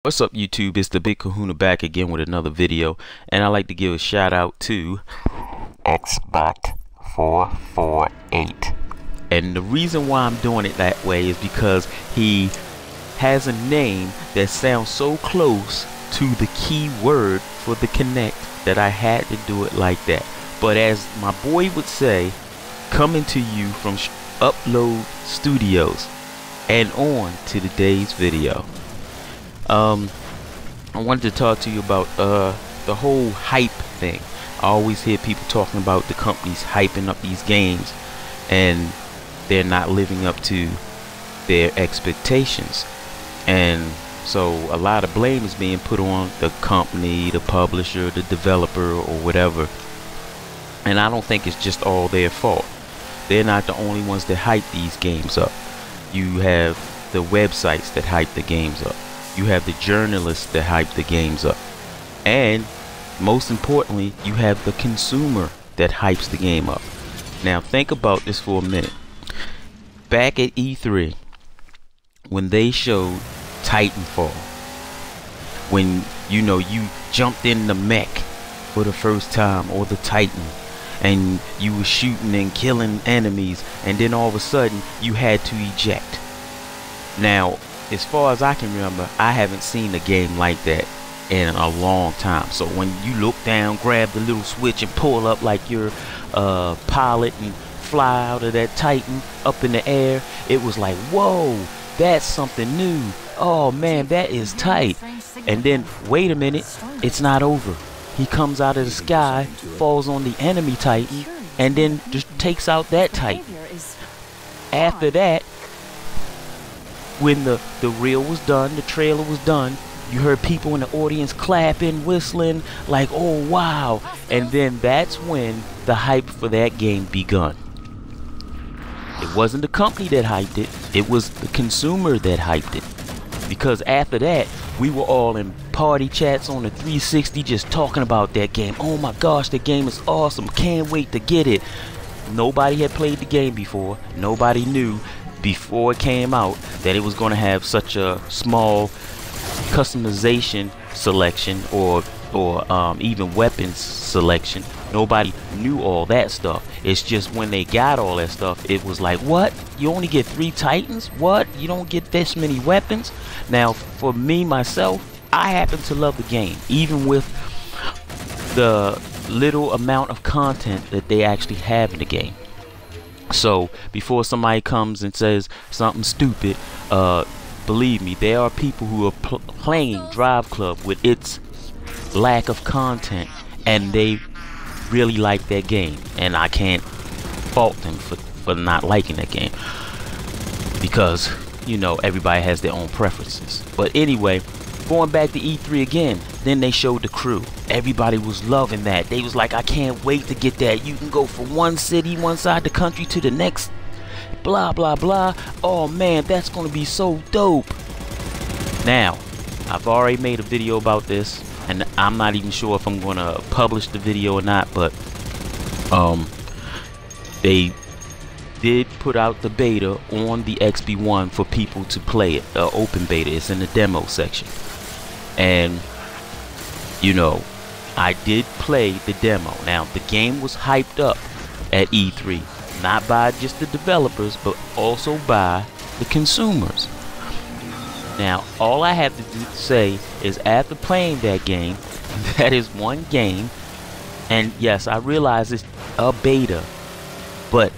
What's up, YouTube? It's the Big Kahuna back again with another video, and I'd like to give a shout out to Xbot448. And the reason why I'm doing it that way is because he has a name that sounds so close to the key word for the Connect that I had to do it like that. But as my boy would say, coming to you from Upload Studios, and on to today's video. I wanted to talk to you about the whole hype thing. I always hear people talking about the companies hyping up these games and they're not living up to their expectations, and so a lot of blame is being put on the company, the publisher, the developer, or whatever. And I don't think it's just all their fault. They're not the only ones that hype these games up. You have the websites that hype the games up. You have the journalists that hype the games up. And most importantly, you have the consumer that hypes the game up. Now think about this for a minute. Back at E3, when they showed Titanfall, when you jumped in the mech for the first time, or the Titan, and you were shooting and killing enemies, and then all of a sudden you had to eject. Now, as far as I can remember, I haven't seen a game like that in a long time. So when you look down, grab the little switch and pull up like you're a pilot and fly out of that Titan up in the air, it was like, whoa, that's something new. Oh man, that is tight. And then wait a minute, it's not over. He comes out of the sky, falls on the enemy Titan, and then just takes out that Titan. After that, when the reel was done, the trailer was done, you heard people in the audience clapping, whistling, like, oh wow. And then that's when the hype for that game begun. It wasn't the company that hyped it, it was the consumer that hyped it. Because after that, we were all in party chats on the 360 just talking about that game. Oh my gosh, the game is awesome, can't wait to get it. Nobody had played the game before. Nobody knew before it came out that it was going to have such a small customization selection, or even weapons selection. Nobody knew all that stuff. It's just when they got all that stuff, it was like, what? You only get 3 Titans? What? You don't get this many weapons? Now, for me, myself, I happen to love the game, even with the little amount of content that they actually have in the game. So before somebody comes and says something stupid, believe me, there are people who are playing Drive Club with its lack of content, and they really like that game, and I can't fault them for not liking that game, because everybody has their own preferences. But anyway, going back to E3 again, then they showed the crew. Everybody was loving that. They was like, I can't wait to get that. You can go from one city, one side of the country to the next, blah blah blah. Oh man, that's gonna be so dope. Now, I've already made a video about this, and I'm not even sure if I'm gonna publish the video or not, but they did put out the beta on the XB1 for people to play it. The open beta is in the demo section, and I did play the demo. Now, the game was hyped up at E3, not by just the developers, but also by the consumers. Now, all I have to say is, after playing that game, that is one game, and yes, I realize it's a beta, but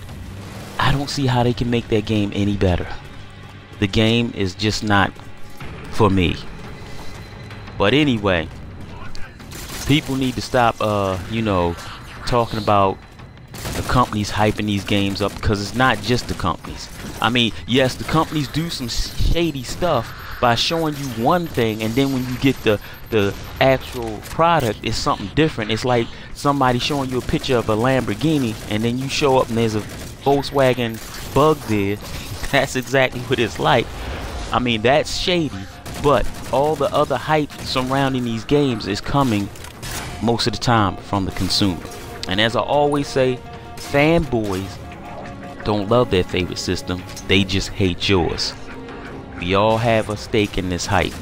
I don't see how they can make that game any better. The game is just not for me. But anyway, people need to stop talking about the companies hyping these games up, because it's not just the companies. I mean, yes, the companies do some shady stuff by showing you one thing, and then when you get the actual product, it's something different. It's like somebody showing you a picture of a Lamborghini, and then you show up and there's a Volkswagen Bug there. That's exactly what it's like. I mean, that's shady, but all the other hype surrounding these games is coming most of the time from the consumer. And as I always say, fanboys don't love their favorite system, they just hate yours. We all have a stake in this hype.